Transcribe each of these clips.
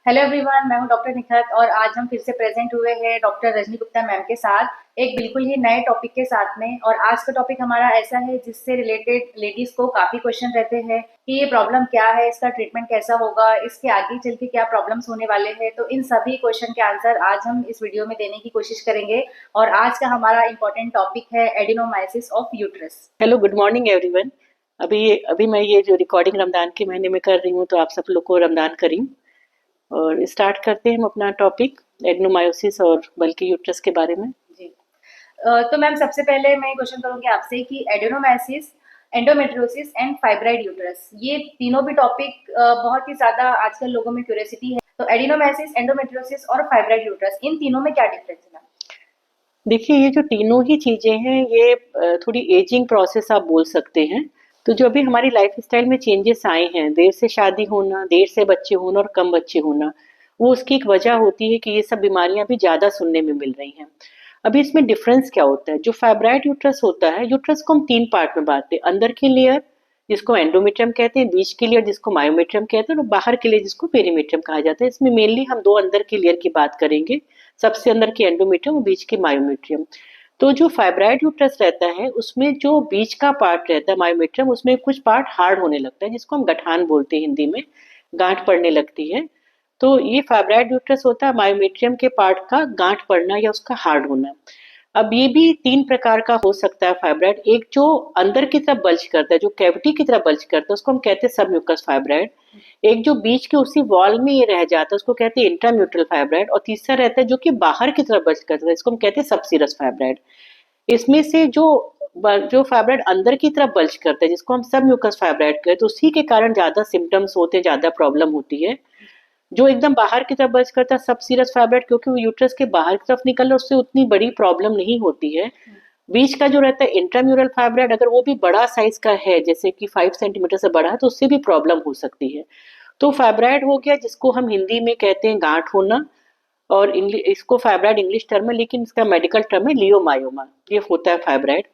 Hello everyone, मैं हूं doctor Nikhat और आज हम फिर से प्रेजेंट हुए हैं डॉक्टर रजनी गुप्ता मैम के साथ एक बिल्कुल ही नए टॉपिक के साथ में। और आज का टॉपिक हमारा ऐसा है जिससे रिलेटेड लेडीज को काफी क्वेश्चन रहते हैं कि ये प्रॉब्लम क्या है, इसका ट्रीटमेंट कैसा होगा, इसके आगे चल के क्या प्रॉब्लम्स होने वाले हैं। तो इन सभी क्वेश्चन के आंसर आज हम इस वीडियो में देने की कोशिश करेंगे। और आज का हमारा इम्पोर्टेंट टॉपिक है adenomyosis of uterus. Hello, good morning everyone. अभी अभी मैं ये जो रिकॉर्डिंग रमज़ान के महीने में कर रही हूँ, तो आप सब लोग को रमज़ान करीम। और स्टार्ट करते हैं हम अपना टॉपिक एडेनोमायोसिस और बल्कि यूट्रस के बारे में। जी। तो मैम सबसे पहले मैं क्वेश्चन करूंगी आपसे कि एडेनोमाइसिस, एंडोमेट्रियोसिस एंड फाइब्राइड यूट्रस, ये तीनों भी टॉपिक बहुत ही ज्यादा आजकल लोगों में क्यूरियोसिटी है। तो एडिनोमाइसिस, एंडोमेट्रियोसिस और फाइब्राइड यूट्रस, इन तीनों में क्या डिफरेंस है मैम? देखिए, ये जो तीनों ही चीज़ें हैं, ये थोड़ी एजिंग प्रोसेस आप बोल सकते हैं। तो जो अभी हमारी लाइफ स्टाइल में चेंजेस आए हैं, देर से शादी होना, देर से बच्चे होना और कम बच्चे होना, वो उसकी एक वजह होती है कि ये सब बीमारियां भी ज़्यादा सुनने में मिल रही हैं। अभी इसमें डिफरेंस क्या होता है? जो फाइब्राइड यूट्रस होता है, यूट्रस को हम तीन पार्ट में बांटते हैं। अंदर की लेयर जिसको एंडोमेट्रियम कहते हैं, बीच की लेयर जिसको मायोमेट्रियम कहते हैं, और बाहर की लेयर जिसको पेरीमेट्रियम कहा जाता है। इसमें मेनली हम दो अंदर की लेयर की बात करेंगे, सबसे अंदर की एंडोमेट्रियम और बीच की मायोमेट्रियम। तो जो फाइब्राइड यूट्रस रहता है, उसमें जो बीच का पार्ट रहता है मायोमेट्रियम, उसमें कुछ पार्ट हार्ड होने लगता है, जिसको हम गठान बोलते हैं हिंदी में, गांठ पड़ने लगती है। तो ये फाइब्राइड यूट्रस होता है मायोमेट्रियम के पार्ट का गांठ पड़ना या उसका हार्ड होना। अब ये भी तीन प्रकार का हो सकता है फाइब्राइड। एक जो अंदर की तरफ बल्ज करता है, जो कैविटी की तरफ बल्ज करता है, उसको हम कहते हैं सबम्यूकस फाइब्राइड। एक जो बीच के उसी वॉल में ये रह जाता है, उसको कहते हैं इंट्राम्यूट्रल फाइब्राइड। और तीसरा रहता है जो कि बाहर की तरफ बल्ज करता है, इसको हम कहते हैं सबसीरस फाइब्राइड। इसमें से जो फाइब्राइड अंदर की तरफ बल्ज करता है, जिसको हम सब म्यूकस फाइब्राइड कहते हैं, तो उसी के कारण ज्यादा सिम्टम्स होते हैं, ज्यादा प्रॉब्लम होती है। जो एकदम बाहर की तरफ बल्ज करता है सब सीरस फाइब्राइड, क्योंकि वो यूट्रस के बाहर की तरफ निकल रहा है, उससे उतनी बड़ी प्रॉब्लम नहीं होती है। बीच का जो रहता है इंट्राम्यूरल फाइब्राइड, अगर वो भी बड़ा साइज का है, जैसे कि 5 सेंटीमीटर से बड़ा है, तो उससे भी प्रॉब्लम हो सकती है। तो फाइब्राइड हो गया जिसको हम हिंदी में कहते हैं गांठ होना, और इसको फाइब्राइड इंग्लिश टर्म है, लेकिन इसका मेडिकल टर्म है लियोमायोमा। ये होता है फाइब्राइड।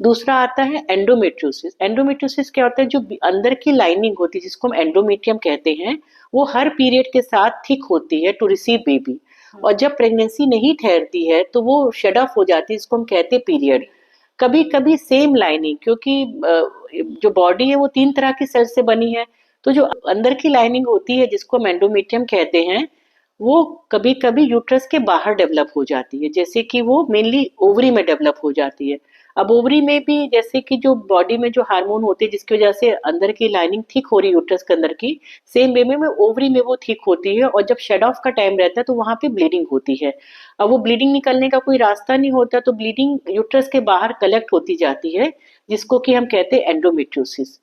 दूसरा आता है एंडोमेट्रियोसिस। एंडोमेट्रियोसिस क्या होता है? जो अंदर की लाइनिंग होती है, जिसको हम एंडोमेट्रियम कहते हैं, वो हर पीरियड के साथ थिक होती है टू रिसीव बेबी। और जब प्रेगनेंसी नहीं ठहरती है तो वो शेड ऑफ हो जाती है, इसको हम कहते हैं पीरियड। कभी कभी सेम लाइनिंग, क्योंकि जो बॉडी है वो तीन तरह की सेल से बनी है, तो जो अंदर की लाइनिंग होती है जिसको हम एंडोमेट्रियम कहते हैं, वो कभी कभी यूट्रस के बाहर डेवलप हो जाती है। जैसे कि वो मेनली ओवरी में डेवलप हो जाती है। अब ओवरी में भी जैसे कि जो बॉडी में जो हार्मोन होते हैं, जिसकी वजह से अंदर की लाइनिंग थिक हो रही है यूट्रस के अंदर की, सेम वे में ओवरी में वो थिक होती है। और जब शेड ऑफ का टाइम रहता है तो वहां पे ब्लीडिंग होती है। अब वो ब्लीडिंग निकलने का कोई रास्ता नहीं होता, तो ब्लीडिंग यूट्रस के बाहर कलेक्ट होती जाती है, जिसको कि हम कहते हैं एंडोमेट्रियोसिस।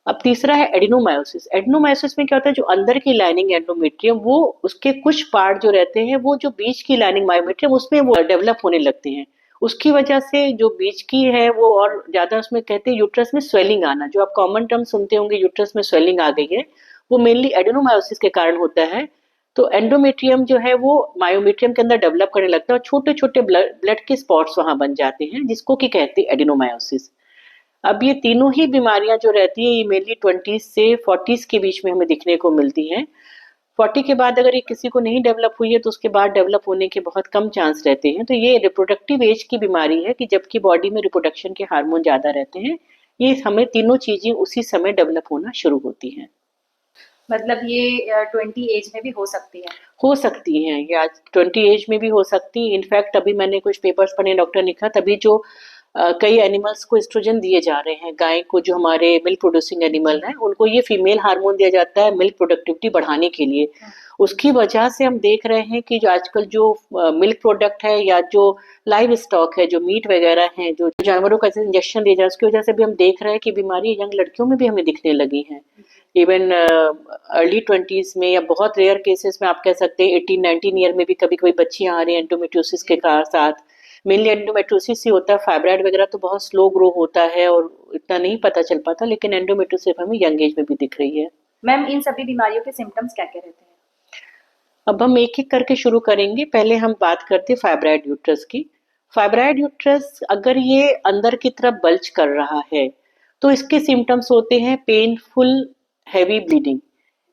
अब तीसरा है एडिनोमायोसिस। एडिनोमायोसिस में क्या होता है? जो अंदर की लाइनिंग एंडोमेट्रियम, वो उसके कुछ पार्ट जो रहते हैं, वो जो बीच की लाइनिंग मायोमेट्रियम, उसमें वो डेवलप होने लगते हैं। उसकी वजह से जो बीच की है वो और ज्यादा, उसमें कहते हैं यूट्रस में स्वेलिंग आना। जो आप कॉमन टर्म सुनते होंगे, यूट्रस में स्वेलिंग आ गई है, वो मेनली एडिनोमायोसिस के कारण होता है। तो एंडोमेट्रियम जो है वो मायोमेट्रियम के अंदर डेवलप करने लगता है, और छोटे छोटे ब्लड के स्पॉट्स वहां बन जाते हैं, जिसको कि कहते हैं एडिनोमायोसिस। अब ये तीनों ही बीमारियां जो रहती है, ये मेनली 20 से 40 के बीच में हमें दिखने को मिलती हैं। 40 के बाद अगर ये किसी को नहीं डेवलप हुई है, तो उसके बाद डेवलप होने के बहुत कम चांस रहते हैं। तो ये रिप्रोडक्टिव एज की बीमारी है, कि जबकि बॉडी में रिप्रोडक्शन के हार्मोन ज्यादा रहते हैं, ये हमें तीनों चीजें उसी समय डेवलप होना शुरू होती हैं। मतलब ये 20 एज में भी हो सकती है? हो सकती हैं, या 20 एज में भी हो सकती है। इनफैक्ट अभी मैंने कुछ पेपर्स पढ़े डॉक्टर निखत, अभी जो कई एनिमल्स को एस्ट्रोजन दिए जा रहे हैं, गाय को, जो हमारे मिल्क प्रोड्यूसिंग एनिमल हैं, उनको ये फीमेल हार्मोन दिया जाता है मिल्क प्रोडक्टिविटी बढ़ाने के लिए। उसकी वजह से हम देख रहे हैं कि जो आजकल जो मिल्क प्रोडक्ट है, या जो लाइव स्टॉक है, जो मीट वगैरह है, जो जानवरों का इंजेक्शन दिया जाए, उसकी वजह से भी हम देख रहे हैं कि बीमारी यंग लड़कियों में भी हमें दिखने लगी है। इवन अर्ली 20s में, या बहुत रेयर केसेस में आप कह सकते हैं 18-19 ईयर में भी कभी कभी बच्चियां आ रही हैं एंडोमेट्रियोसिस के साथ। मेनली एंडोमेट्रियोसिस ही होता है। फाइब्राइड वगैरह तो बहुत स्लो ग्रो होता है और इतना नहीं पता चल पाता, लेकिन एंडोमेट्रियोसिस हमें यंग एज में भी दिख रही है। मैम इन सभी बीमारियों के सिम्टम्स क्या क्या रहते हैं? अब हम एक एक करके शुरू करेंगे। पहले हम बात करते हैं फाइब्राइड यूट्रस की। फाइब्राइड यूट्रस अगर ये अंदर की तरफ बल्ज कर रहा है, तो इसके सिम्टम्स होते हैं पेनफुल हैवी ब्लीडिंग।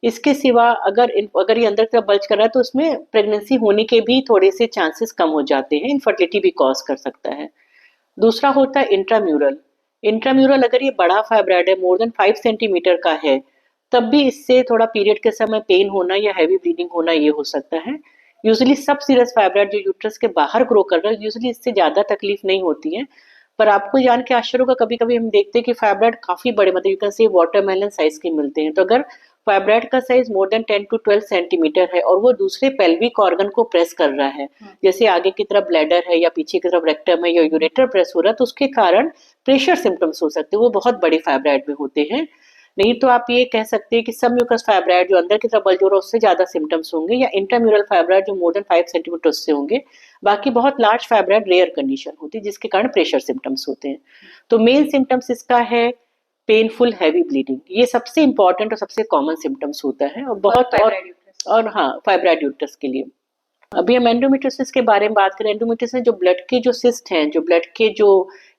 इसके सिवा अगर ये अंदर की तरफ बल्ज कर रहा है तो उसमें प्रेगनेंसी होने के भी थोड़े से चांसेस कम हो जाते हैं, इनफर्टिलिटी भी कॉज कर सकता है। दूसरा होता है इंट्राम्यूरल। इंट्राम्यूरल अगर ये बड़ा फाइब्रॉइड है, मोर देन 5 सेंटीमीटर का है, तब भी इससे थोड़ा पीरियड के समय पेन होना या हैवी ब्लीडिंग होना ये हो सकता है। यूजुअली सब सीरियस फाइब्रॉइड जो यूट्रस के बाहर ग्रो कर रहा है, यूजुअली इससे ज़्यादा तकलीफ नहीं होती है। पर आपको जान के आश्चर्य होगा, कभी-कभी हम देखते हैं कि फाइब्रॉइड काफ़ी बड़े, मतलब you can say watermelon size के मिलते हैं। तो अगर फाइब्रॉइड का size more than 10 to 12 centimetre है और वो दूसरे पेल्विक ऑर्गन को प्रेस कर रहा है, जैसे आगे की तरफ ब्लैडर है या पीछे की तरफ रेक्टम है या यूरेटर प्रेस हो रहा है, तो उसके कारण प्रेशर सिम्पटम्स हो सकते हैं, वो बहुत बड़े फाइब्रॉइड में होते हैं। नहीं तो आप ये कह सकते हैं कि सब म्यूकस फाइब्रॉइड जो अंदर की तरफ बल्ज हो रहा है उससे ज़्यादा सिम्टम्स होंगे, या इंट्राम्यूरल फाइब्रॉइड जो मोर देन 5 सेंटीमीटर उससे होंगे। बाकी बहुत लार्ज फाइब्रॉइड रेयर कंडीशन होती है जिसके कारण प्रेशर सिम्टम्स होते हैं। तो मेन सिम्टम्स इसका है पेनफुल हैवी ब्लीडिंग, ये सबसे इंपॉर्टेंट और सबसे कॉमन सिम्टम्स होता है, और बहुत और हाँ फाइब्रॉइड यूट्रस के लिए। अभी हम एंडोमेट्रियोसिस के बारे में बात करें। एंडोमेट्रियोसिस में जो ब्लड के जो सिस्ट हैं, जो ब्लड के जो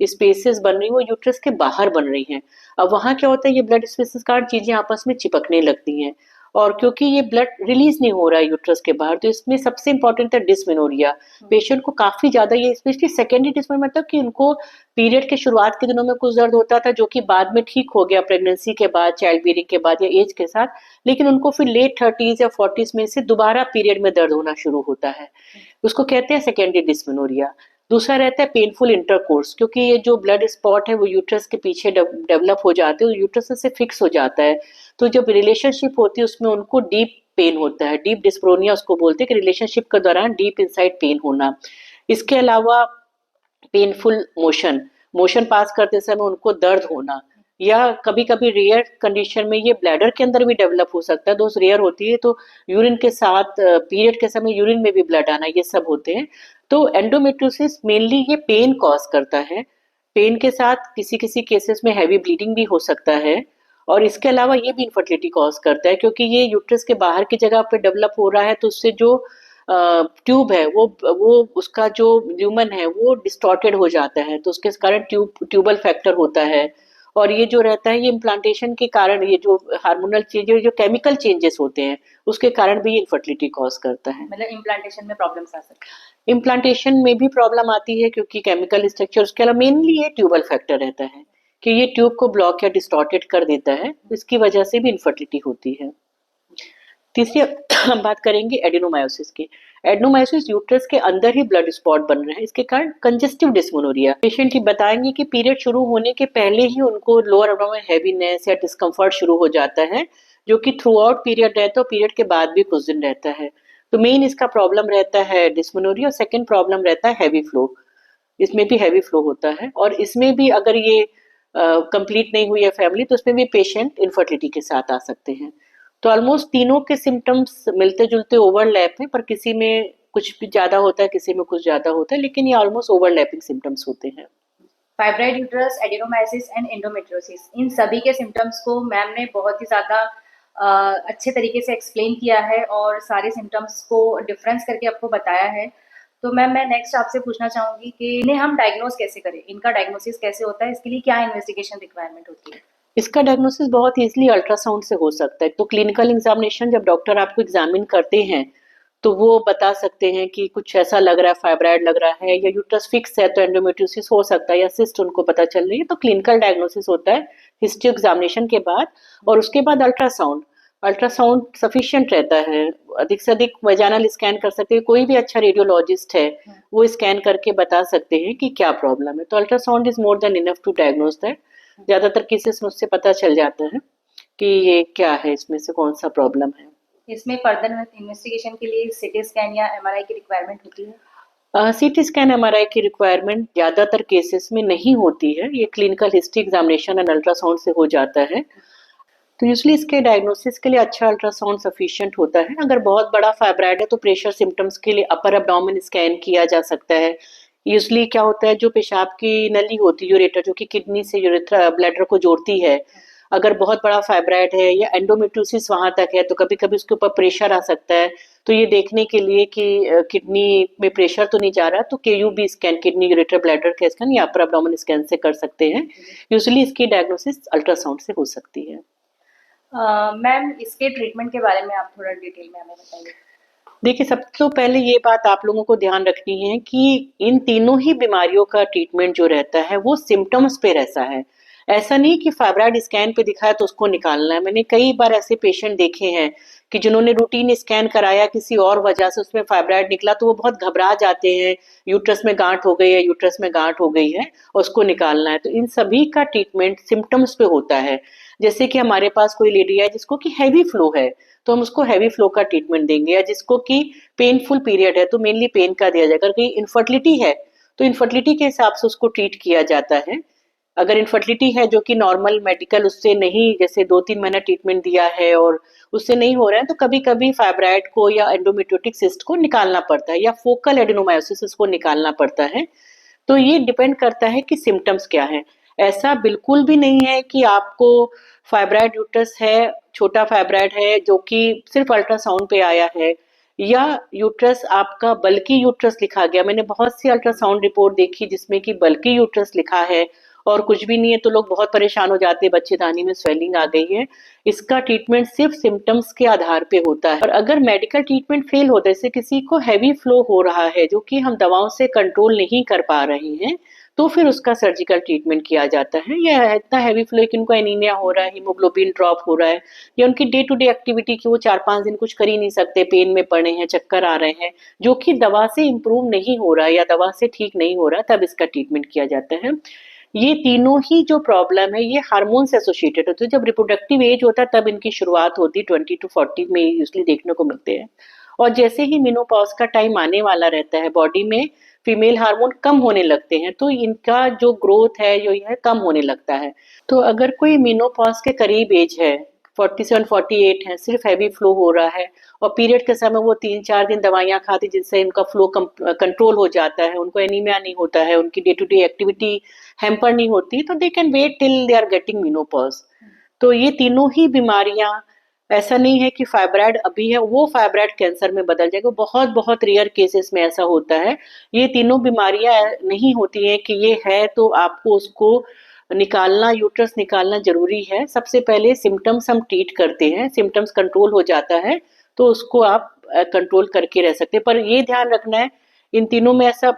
स्पेसेस बन रही हैं, वो यूट्रस के बाहर बन रही हैं। अब वहाँ क्या होता है, ये ब्लड स्पेसेस के कारण चीजें आपस में चिपकने लगती हैं, और क्योंकि ये ब्लड रिलीज नहीं हो रहा है यूट्रस के बाहर, तो इसमें सबसे इंपॉर्टेंट है डिस्मेनोरिया। पेशेंट को काफी ज्यादा, ये स्पेशली सेकेंडरी डिस्मेनोरिया, मतलब कि उनको पीरियड के शुरुआत के दिनों में कुछ दर्द होता था जो कि बाद में ठीक हो गया प्रेगनेंसी के बाद, चाइल्ड बियरिंग के बाद या एज के साथ, लेकिन उनको फिर लेट 30s या 40s में से दोबारा पीरियड में दर्द होना शुरू होता है, उसको कहते हैं सेकेंडरी डिस्मेनोरिया। दूसरा रहता है पेनफुल इंटरकोर्स, क्योंकि ये जो ब्लड स्पॉट है वो यूट्रस के पीछे डेवलप हो जाते हैं, यूट्रस से फिक्स हो जाता है, तो जब रिलेशनशिप होती है उसमें उनको डीप पेन होता है, डीप डिस्प्रोनिया उसको बोलते हैं, कि रिलेशनशिप के दौरान डीप इनसाइड पेन होना। इसके अलावा पेनफुल मोशन, मोशन पास करते समय उनको दर्द होना, या कभी कभी रेयर कंडीशन में ये ब्लैडर के अंदर भी डेवलप हो सकता है, दोस्त रेयर होती है, तो यूरिन के साथ पीरियड के समय यूरिन में भी ब्लड आना, ये सब होते हैं। तो एंडोमेट्रियोसिस मेनली ये पेन कॉज करता है, पेन के साथ किसी किसी केसेस में हैवी ब्लीडिंग भी हो सकता है, और इसके अलावा ये भी इनफर्टिलिटी कॉज करता है, क्योंकि ये यूट्रस के बाहर की जगह पे डेवलप हो रहा है, तो उससे जो ट्यूब है वो उसका जो ल्यूमन है वो डिस्टॉर्टेड हो जाता है, तो उसके कारण ट्यूबल फैक्टर होता है। और ये जो रहता है, ये इम्प्लांटेशन के कारण, ये जो हार्मोनल चेंजेस, जो केमिकल चेंजेस होते हैं, उसके कारण भी इनफर्टिलिटी कॉज करता है। मतलब इम्प्लांटेशन में प्रॉब्लम्स आ सकती है। इम्प्लांटेशन में भी प्रॉब्लम आती है, क्योंकि केमिकल स्ट्रक्चर, उसके अलावा मेनली ये ट्यूबल फैक्टर रहता है कि ये ट्यूब को ब्लॉक या डिस्टॉर्टेड कर देता है, इसकी वजह से भी इनफर्टिलिटी होती है। तीसरी हम बात करेंगे एडेनोमायोसिस की। एडेनोमायोसिस यूट्रस के अंदर ही ब्लड स्पॉट बन रहे हैं, इसके कारण कंजेस्टिव डिस्मेनोरिया। पेशेंट की बताएंगे कि पीरियड शुरू होने के पहले ही उनको लोअर एब्डोमेन हैवीनेस या डिस्कम्फर्ट शुरू हो जाता है, जो कि थ्रू आउट पीरियड रहता है, पीरियड के बाद भी कुछ दिन रहता है। तो मेन इसका प्रॉब्लम रहता है डिस्मेनोरिया, और सेकेंड प्रॉब्लम रहता है हैवी फ्लो, इसमें भी हैवी फ्लो होता है, और इसमें भी अगर ये कंप्लीट नहीं हुई है फैमिली, तो उसमें भी पेशेंट इनफर्टिलिटी के साथ आ सकते हैं। तो ऑलमोस्ट तीनों के सिम्टम्स मिलते जुलते ओवरलैप हैं, पर किसी में कुछ भी ज्यादा होता है, किसी में कुछ ज्यादा होता है, लेकिन ये ऑलमोस्ट ओवरलैपिंग सिम्टम्स होते हैं। Fibroid uterus, adenomyosis and endometriosis, इन सभी के सिम्टम्स को मैम ने बहुत ही ज़्यादा अच्छे तरीके से एक्सप्लेन किया है और सारे सिम्टम्स को डिफरेंस करके आपको बताया है। तो मैम मैं नेक्स्ट आपसे पूछना चाहूँगी कि इन्हें हम डायग्नोज कैसे करें, इनका डायग्नोसिस कैसे होता है, इसके लिए क्या इन्वेस्टिगेशन रिक्वायरमेंट होती है? इसका डायग्नोसिस बहुत ईजिली अल्ट्रासाउंड से हो सकता है। तो क्लिनिकल एग्जामिनेशन, जब डॉक्टर आपको एग्जामिन करते हैं तो वो बता सकते हैं कि कुछ ऐसा लग रहा है, फाइब्राइड लग रहा है, या यूट्रस फिक्स है तो एंडोमेट्रियोसिस हो सकता है, या सिस्ट उनको पता चल रही है, तो क्लिनिकल डायग्नोसिस होता है हिस्ट्री एग्जामिनेशन के बाद। और उसके बाद अल्ट्रासाउंड, अल्ट्रासाउंड सफिशिएंट रहता है, अधिक से अधिक वजाइनल स्कैन कर सकते हैं, कोई भी अच्छा रेडियोलॉजिस्ट है वो स्कैन करके बता सकते हैं कि क्या प्रॉब्लम है। तो ultrasound is more than enough to diagnose that. ज्यादातर केसेस में उससे पता चल जाता है कि ये क्या है, इसमें से कौन सा प्रॉब्लम है। इसमें फर्दर इन्वेस्टिगेशन के लिए सीटी स्कैन या एमआरआई की रिक्वायरमेंट होती है? सीटी स्कैन एमआरआई की रिक्वायरमेंट ज्यादातर केसेस में नहीं होती है, ये clinical history examination and ultrasound से हो जाता है। तो यूजली इसके डायग्नोसिस के लिए अच्छा अल्ट्रासाउंड सफिशिएंट होता है। अगर बहुत बड़ा फाइब्राइड है तो प्रेशर सिम्टम्स के लिए अपर एब्डोमेन स्कैन किया जा सकता है। यूजली क्या होता है, जो पेशाब की नली होती है यूरेटर, जो कि किडनी से यूरेथ्रा ब्लैडर को जोड़ती है, अगर बहुत बड़ा फाइब्राइड है या एंडोमेट्रियोसिस वहां तक है, तो कभी कभी उसके ऊपर प्रेशर आ सकता है। तो ये देखने के लिए कि किडनी में प्रेशर तो नहीं जा रहा, तो केयूबी स्कैन, किडनी यूरेटर ब्लैडर का स्कैन या अपर एब्डोमेन स्कैन से कर सकते हैं। यूजली इसकी डायग्नोसिस अल्ट्रासाउंड से हो सकती है। मैम इसके ट्रीटमेंट के बारे में आप थोड़ा डिटेल में हमें बताइए। देखिए, सबसे तो पहले ये बात आप लोगों को ध्यान रखनी है कि इन तीनों ही बीमारियों का ट्रीटमेंट जो रहता है वो सिम्पटम्स पे रहता है। ऐसा नहीं कि फाइब्रॉइड स्कैन पे दिखा है तो उसको निकालना है। मैंने कई बार ऐसे पेशेंट देखे हैं कि जिन्होंने रूटीन स्कैन कराया किसी और वजह से उसमें फाइब्रॉइड निकला तो वो बहुत घबरा जाते हैं, यूट्रस में गांठ हो गई है, यूट्रस में गांठ हो गई है और उसको निकालना है। तो इन सभी का ट्रीटमेंट सिम्पटम्स पे होता है। जैसे कि हमारे पास कोई लेडी है जिसको कि हैवी फ्लो है, तो हम उसको हैवी फ्लो का ट्रीटमेंट देंगे, या जिसको कि पेनफुल पीरियड है तो मेनली पेन का दिया जाएगा। अगर कहीं इनफर्टिलिटी है तो इनफर्टिलिटी के हिसाब से उसको ट्रीट किया जाता है। अगर इनफर्टिलिटी है जो कि नॉर्मल मेडिकल उससे नहीं, जैसे 2-3 महीना ट्रीटमेंट दिया है और उससे नहीं हो रहा है, तो कभी कभी फाइब्राइड को या एंडोमेट्रियोटिक सिस्ट को निकालना पड़ता है या फोकल एडेनोमायोसिस को निकालना पड़ता है। तो ये डिपेंड करता है कि सिम्टम्स क्या हैं। ऐसा बिल्कुल भी नहीं है कि आपको फाइब्राइड यूट्रस है, छोटा फाइब्राइड है जो कि सिर्फ अल्ट्रासाउंड पे आया है, या यूट्रस आपका बल्कि यूट्रस लिखा गया। मैंने बहुत सी अल्ट्रासाउंड रिपोर्ट देखी जिसमें कि बल्कि यूट्रस लिखा है और कुछ भी नहीं है, तो लोग बहुत परेशान हो जाते हैं, बच्चेदानी में स्वेलिंग आ गई है। इसका ट्रीटमेंट सिर्फ सिम्टम्स के आधार पे होता है। और अगर मेडिकल ट्रीटमेंट फेल होता है, जैसे किसी को हैवी फ्लो हो रहा है जो कि हम दवाओं से कंट्रोल नहीं कर पा रहे हैं, तो फिर उसका सर्जिकल ट्रीटमेंट किया जाता है। या इतना हैवी फ्लो कि उनको एनीमिया हो रहा है, हीमोग्लोबिन ड्रॉप हो रहा है, या उनकी डे टू डे एक्टिविटी की वो 4-5 दिन कुछ कर ही नहीं सकते, पेन में पड़े हैं, चक्कर आ रहे हैं, जो कि दवा से इम्प्रूव नहीं हो रहा है या दवा से ठीक नहीं हो रहा, तब इसका ट्रीटमेंट किया जाता है। ये तीनों ही जो प्रॉब्लम है ये हार्मोन से एसोसिएटेड होते हैं। जब रिप्रोडक्टिव एज होता है तब इनकी शुरुआत होती है, 20 to 40 में यूजली देखने को मिलते हैं। और जैसे ही मेनोपॉज का टाइम आने वाला रहता है, बॉडी में फीमेल हार्मोन कम होने लगते हैं, तो इनका जो ग्रोथ है जो है कम होने लगता है। तो अगर कोई मेनोपॉज के करीब एज है, 47-48 है, सिर्फ हैवी फ्लो हो रहा है और पीरियड के समय वो 3-4 दिन दवाइयाँ खाती जिनसे इनका फ्लो कंट्रोल हो जाता है, उनको एनीमिया नहीं होता है, उनकी day to day activity hamper नहीं होती, तो they can wait till they are getting menopause. तो ये तीनों ही बीमारियां, ऐसा नहीं है कि फाइब्राइड अभी है वो फाइब्राइड कैंसर में बदल जाएगा, बहुत बहुत रेयर केसेस में ऐसा होता है। ये तीनों बीमारियां नहीं होती हैं कि ये है तो आपको उसको निकालना, यूट्रस निकालना जरूरी है। सबसे पहले सिम्टम्स हम ट्रीट करते हैं, सिम्टम्स कंट्रोल हो जाता है तो उसको आप कंट्रोल करके रह सकते हैं। पर ये ध्यान रखना है, इन तीनों में ऐसा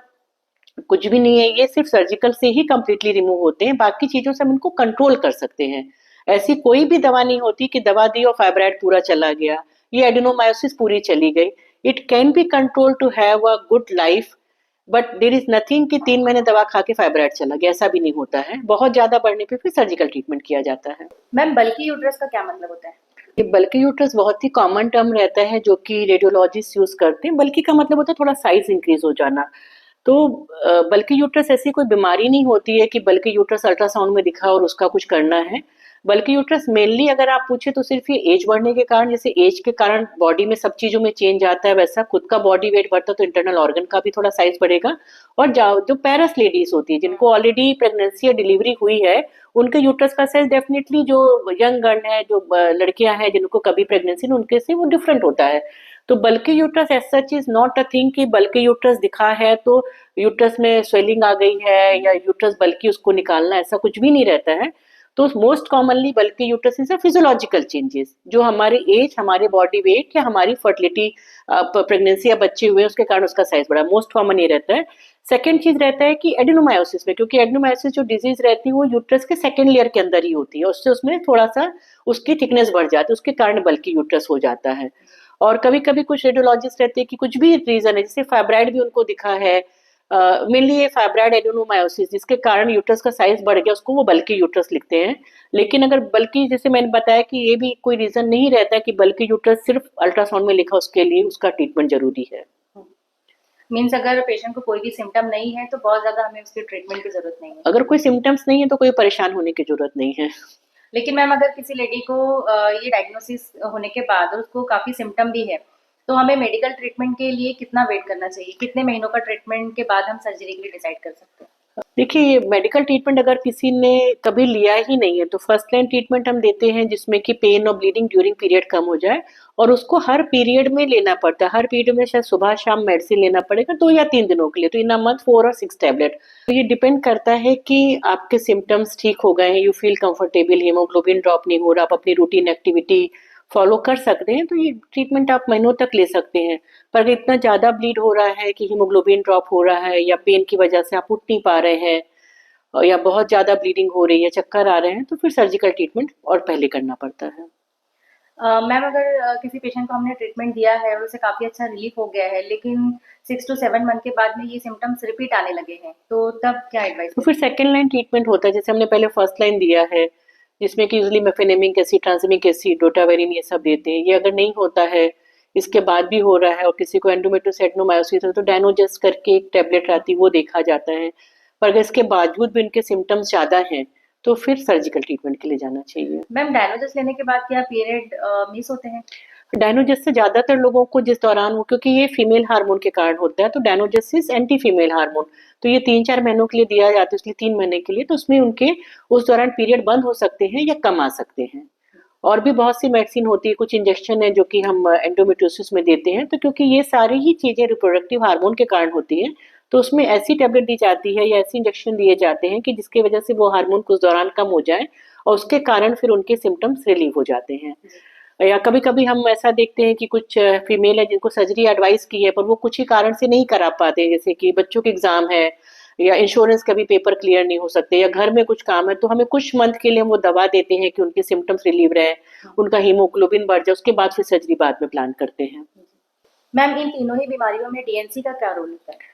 कुछ भी नहीं है, ये सिर्फ सर्जिकल से ही कंप्लीटली रिमूव होते हैं, बाकी चीजों से हम इनको कंट्रोल कर सकते हैं। ऐसी कोई भी दवा नहीं होती कि दवा दी और फाइब्राइड पूरा चला गया, ये एडिनोमायोसिस पूरी चली गई। It can be control to have a good life, but there is nothing कि 3 महीने दवा खा के फाइब्राइड चला गया, ऐसा भी नहीं होता है। बहुत ज्यादा बढ़ने पे फिर सर्जिकल ट्रीटमेंट किया जाता है। मैम बल्कि यूट्रस का क्या मतलब होता है? ये बल्कि यूट्रस बहुत ही कॉमन टर्म रहता है जो कि रेडियोलॉजिस्ट यूज करते हैं। बल्कि का मतलब होता है थोड़ा साइज इंक्रीज हो जाना। तो बल्कि यूट्रस ऐसी कोई बीमारी नहीं होती है कि बल्कि यूट्रस अल्ट्रासाउंड में दिखा और उसका कुछ करना है। बल्कि यूट्रस मेनली अगर आप पूछे तो सिर्फ ये एज बढ़ने के कारण, जैसे एज के कारण बॉडी में सब चीजों में चेंज आता है, वैसा खुद का बॉडी वेट बढ़ता है तो इंटरनल ऑर्गन का भी थोड़ा साइज बढ़ेगा। और जो पैरस लेडीज होती है जिनको ऑलरेडी प्रेगनेंसी या डिलीवरी हुई है, उनके यूट्रस का साइज डेफिनेटली, जो यंग गर्ल है, जो लड़कियां हैं जिनको कभी प्रेगनेंसी नहीं, उनके से वो डिफरेंट होता है। तो बल्कि uterus as such is not a thing कि बल्कि यूट्रस दिखा है तो यूट्रस में स्वेलिंग आ गई है या यूट्रस बल्कि उसको निकालना, ऐसा कुछ भी नहीं रहता है। तो मोस्ट कॉमनली बल्कि uterus is a physiological changes जो हमारे एज, हमारे बॉडी वेट या हमारी फर्टिलिटी, प्रेगनेंसी या बच्चे हुए उसके कारण उसका साइज बढ़ा, मोस्ट कॉमन ये रहता है। सेकेंड चीज रहता है कि एडिनोमायोसिस में, क्योंकि एडिनोमायोसिस जो डिजीज रहती है वो यूट्रस के सेकेंड लेयर के अंदर ही होती है, उससे उसमें थोड़ा सा उसकी थिकनेस बढ़ जाती है, उसके कारण बल्कि यूट्रस हो जाता है। और कभी कभी कुछ रेडियोलॉजिस्ट रहते हैं कि कुछ भी रीजन है, जैसे फाइब्राइड भी उनको दिखा है, मेनली ये फाइब्राइड एडेनोमायोसिस जिसके कारण यूट्रस का साइज बढ़ गया, उसको वो बल्कि यूट्रस लिखते हैं। लेकिन अगर बल्कि, जैसे मैंने बताया कि ये भी कोई रीजन नहीं रहता कि बल्कि यूट्रस सिर्फ अल्ट्रासाउंड में लिखा उसके लिए उसका ट्रीटमेंट जरूरी है। मीन्स अगर पेशेंट को कोई भी सिम्टम नहीं है तो बहुत ज्यादा हमें उसके ट्रीटमेंट की जरूरत नहीं है। अगर कोई सिम्टम्स नहीं है तो कोई परेशान होने की जरूरत नहीं है। लेकिन मैम अगर किसी लेडी को ये डायग्नोसिस होने के बाद और उसको काफी सिम्टम भी है, तो हमें मेडिकल ट्रीटमेंट के लिए कितना वेट करना चाहिए? कितने महीनों का ट्रीटमेंट के बाद हम सर्जरी के लिए डिसाइड कर सकते हैं? देखिए, ये मेडिकल ट्रीटमेंट अगर किसी ने कभी लिया ही नहीं है तो फर्स्ट लाइन ट्रीटमेंट हम देते हैं जिसमें कि पेन और ब्लीडिंग ड्यूरिंग पीरियड कम हो जाए, और उसको हर पीरियड में लेना पड़ता है। हर पीरियड में शायद सुबह शाम मेडिसिन लेना पड़ेगा 2 या 3 दिनों के लिए, तो इन अ मंथ 4 और 6 टैबलेट। तो ये डिपेंड करता है कि आपके सिम्टम्स ठीक हो गए हैं, you feel comfortable, haemoglobin drop नहीं हो रहा, आप अपनी रूटीन एक्टिविटी फॉलो कर सकते हैं, तो ये ट्रीटमेंट आप महीनों तक ले सकते हैं। पर अगर इतना ज़्यादा ब्लीड हो रहा है कि हीमोग्लोबिन ड्रॉप हो रहा है या पेन की वजह से आप उठ नहीं पा रहे हैं, या बहुत ज़्यादा ब्लीडिंग हो रही है, चक्कर आ रहे हैं, तो फिर सर्जिकल ट्रीटमेंट और पहले करना पड़ता है। मैम अगर किसी पेशेंट को हमने ट्रीटमेंट दिया है और उसे काफ़ी अच्छा रिलीफ हो गया है, लेकिन 6 to 7 मंथ के बाद में ये सिम्टम्स रिपीट आने लगे हैं, तो तब क्या एडवाइस तो फिर देंगे? सेकेंड लाइन ट्रीटमेंट होता है, जैसे हमने पहले फर्स्ट लाइन दिया है, जिसमें कि यूजली मेफेनेमिक एसिड, ट्रांसमिक एसिड, डोटावेरिन ये सब देते हैं। ये अगर नहीं होता है, इसके बाद भी हो रहा है और किसी को एंडोमेट्रियोसिस एडेनोमायोसिस है, तो डायनोजस्ट करके एक टैबलेट आती है, वो देखा जाता है। पर अगर इसके बावजूद भी उनके सिम्टम्स ज़्यादा हैं, तो फिर सर्जिकल ट्रीटमेंट के लिए जाना चाहिए। मैम डायनोजस लेने के बाद क्या पीरियड मिस होते हैं? डायनोजेसिस से ज़्यादातर लोगों को जिस दौरान वो, क्योंकि ये फीमेल हार्मोन के कारण होता है, तो डायनोजेसिस एंटी फीमेल हार्मोन, तो ये 3-4 महीनों के लिए दिया जाता है, इसलिए 3 महीने के लिए, तो उसमें उनके उस दौरान पीरियड बंद हो सकते हैं या कम आ सकते हैं। और भी बहुत सी मेडिसिन होती है, कुछ इंजेक्शन है जो कि हम एंडोमेट्रियोसिस में देते हैं, तो क्योंकि ये सारी ही चीज़ें रिप्रोडक्टिव हार्मोन के कारण होती हैं, तो उसमें ऐसी टैबलेट दी जाती है या ऐसे इंजेक्शन दिए जाते हैं कि जिसकी वजह से वो हार्मोन कुछ दौरान कम हो जाए और उसके कारण फिर उनके सिम्टम्स रिलीव हो जाते हैं। या कभी-कभी हम ऐसा देखते हैं कि कुछ फीमेल है जिनको सर्जरी एडवाइस की है, पर वो कुछ ही कारण से नहीं करा पाते, जैसे कि बच्चों के एग्जाम है या इंश्योरेंस का भी पेपर क्लियर नहीं हो सकते या घर में कुछ काम है, तो हमें कुछ मंथ के लिए हम वो दवा देते हैं कि उनके सिम्टम्स रिलीव रहे, उनका हीमोग्लोबिन बढ़ जाए, उसके बाद फिर सर्जरी बाद में प्लान करते हैं। मैम इन तीनों ही बीमारियों में डीएनसी का क्या रोल होता है?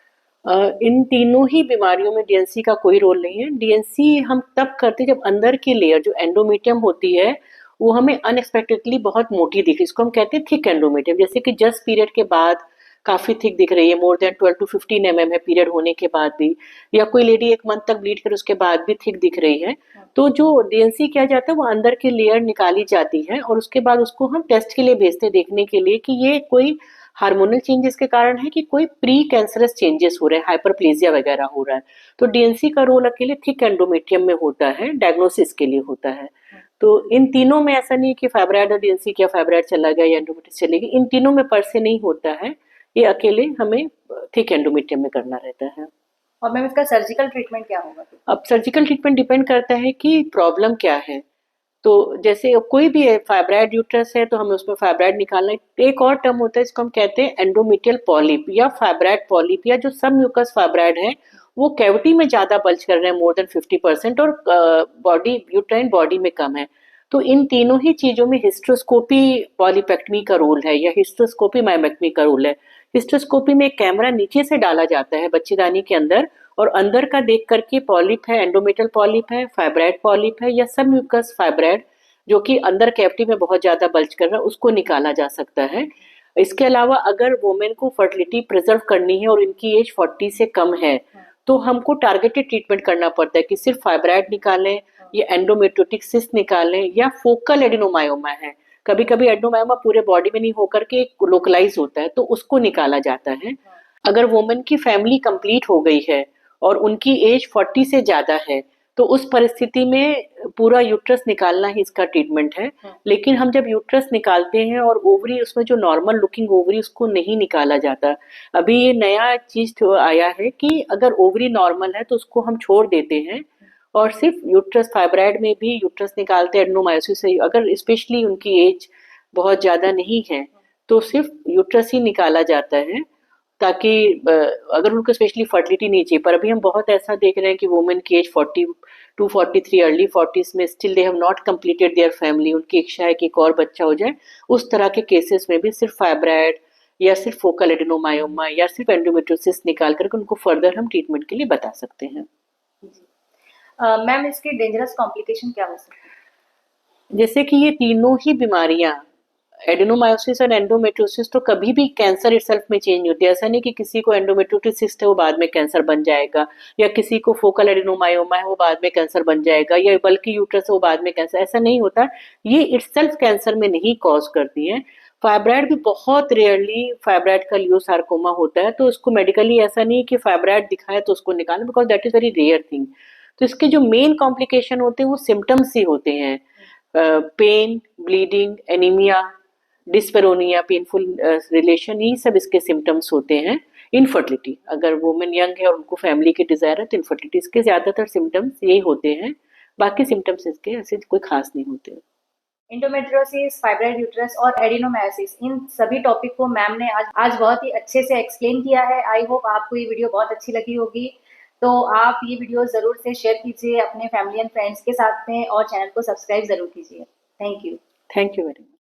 इन तीनों ही बीमारियों में डीएनसी का कोई रोल नहीं है। डीएनसी हम तब करते हैं जब अंदर की लेयर जो एंडोमेट्रियम होती है, वो हमें अनएक्सपेक्टेडली बहुत मोटी दिख रही है, इसको हम कहते हैं थिक एंडोमेट्रियम, जैसे कि जस्ट पीरियड के बाद काफी थिक दिख रही है, मोर देन 12 to 15 mm है पीरियड होने के बाद भी, या कोई लेडी 1 मंथ तक ब्लीड करे उसके बाद भी थिक दिख रही है, तो जो डीएनसी किया जाता है वो अंदर की लेयर निकाली जाती है और उसके बाद उसको हम टेस्ट के लिए भेजते हैं देखने के लिए कि ये कोई हार्मोनल चेंजेस के कारण है कि कोई प्री कैंसरस चेंजेस हो रहे हैं, हाइपरप्लेजिया वगैरह हो रहा है। तो डीएनसी का रोल अकेले थिक एंडोमेट्रियम में होता है, डायग्नोसिस के लिए होता है। तो इन तीनों में ऐसा नहीं है कि फाइब्राइड और डीएनसी क्या फाइब्राइड चला गया या एंडोमेट्रियोसिस चलेगी, इन तीनों में पर से नहीं होता है, ये अकेले हमें थिक एंडोमेट्रियम में करना रहता है। और मैम इसका सर्जिकल ट्रीटमेंट क्या होगा फिर? अब सर्जिकल ट्रीटमेंट डिपेंड करता है कि प्रॉब्लम क्या है। तो जैसे कोई भी है, फाइब्राइड यूट्रस है तो हमें उसमें फाइब्राइड निकालना है। एक और टर्म होता है इसको हम कहते हैं एंडोमेट्रियल पॉलिप या फाइब्राइड पॉलिप, या जो सब म्यूकस फाइब्राइड है वो कैविटी में ज्यादा बल्ज कर रहे हैं मोर देन 50% और बॉडी यूट्राइन बॉडी में कम है। तो इन तीनों ही चीजों में हिस्ट्रोस्कोपी पॉलीपेक्टमी का रोल है या हिस्ट्रोस्कोपी मायोमेक्टमी का रोल है। हिस्ट्रोस्कोपी में एक कैमरा नीचे से डाला जाता है बच्चेदानी के अंदर और अंदर का देख करके पॉलिप है, एंडोमेट्रियल पॉलिप है, फाइब्राइड पॉलिप है या सब म्यूकस फाइब्राइड जो कि अंदर कैविटी में बहुत ज्यादा बल्ज कर रहा है, उसको निकाला जा सकता है। इसके अलावा अगर वुमेन को फर्टिलिटी प्रिजर्व करनी है और इनकी एज 40 से कम है, तो हमको टारगेटेड ट्रीटमेंट करना पड़ता है कि सिर्फ फाइब्राइड निकालें या एंडोमेट्रियोटिक सिस्ट निकालें या फोकल एडिनोमायोमा है। कभी कभी एडिनोमायोमा पूरे बॉडी में नहीं होकर के लोकलाइज होता है, तो उसको निकाला जाता है। अगर वुमेन की फैमिली कंप्लीट हो गई है और उनकी एज 40 से ज्यादा है, तो उस परिस्थिति में पूरा यूट्रस निकालना ही इसका ट्रीटमेंट है। लेकिन हम जब यूट्रस निकालते हैं और ओवरी, उसमें जो नॉर्मल लुकिंग ओवरी, उसको नहीं निकाला जाता। अभी ये नया चीज तो आया है कि अगर ओवरी नॉर्मल है तो उसको हम छोड़ देते हैं और सिर्फ यूट्रस, फाइब्राइड में भी यूट्रस निकालते हैं एडेनोमायोसिस से, अगर स्पेशली उनकी एज बहुत ज्यादा नहीं है तो सिर्फ यूट्रस ही निकाला जाता है, ताकि अगर उनको स्पेशली फर्टिलिटी नहीं चाहिए। पर अभी हम बहुत ऐसा देख रहे हैं कि वुमेन की एज 42 43 अर्ली 40s में still they have not completed their family, उनकी इच्छा है कि एक और बच्चा हो जाए। उस तरह के केसेस में भी सिर्फ फाइब्राइड या सिर्फ फोकल एडेनोमायोमा या सिर्फ एंडोमेट्रियोसिस निकाल करके उनको फर्दर हम ट्रीटमेंट के लिए बता सकते हैं। मैम इसके डेंजरस कॉम्प्लिकेशन क्या हो सकते हैं? जैसे कि ये तीनों ही बीमारियां, एडेनोमायोसिस और एंडोमेट्रियोसिस, तो कभी भी कैंसर इटसेल्फ में चेंज नहीं होती है। ऐसा नहीं कि किसी को एंडोमेट्रियोटिस सिस्ट है वो बाद में कैंसर बन जाएगा, या किसी को फोकल एडेनोमायोमा है वो बाद में कैंसर बन जाएगा, या बल्कि यूट्रस है वो बाद में कैंसर, ऐसा नहीं होता। ये इटसेल्फ कैंसर में नहीं कॉज करती है। फाइब्राइड भी बहुत रेयरली फाइब्राइड का लियोसार्कोमा होता है, तो उसको मेडिकली ऐसा नहीं है कि फाइब्राइड दिखा है तो उसको निकालें, because that is very rare thing. तो इसके जो मेन कॉम्प्लिकेशन होते हैं वो सिम्टम्स ही होते हैं, pain, bleeding, anaemia, dyspareunia, painful relation, यही सब इसके सिम्टम्स होते हैं। इनफर्टिलिटी, अगर वुमेन यंग है और उनको फैमिली की डिजायर है तो इनफर्टिलिटी, इसके ज्यादातर सिम्टम्स यही होते हैं, बाकी सिम्टम्स इसके ऐसे कोई खास नहीं होते। इंडोमेट्रियोसिस, फाइब्राइड यूट्रस और एडिनोमायोसिस, इन सभी टॉपिक को मैम ने आज बहुत ही अच्छे से एक्सप्लेन किया है। आई होप आपको ये वीडियो बहुत अच्छी लगी होगी। तो आप ये वीडियो ज़रूर से शेयर कीजिए अपने फैमिली एंड फ्रेंड्स के साथ में और चैनल को सब्सक्राइब ज़रूर कीजिए। Thank you. Thank you very much.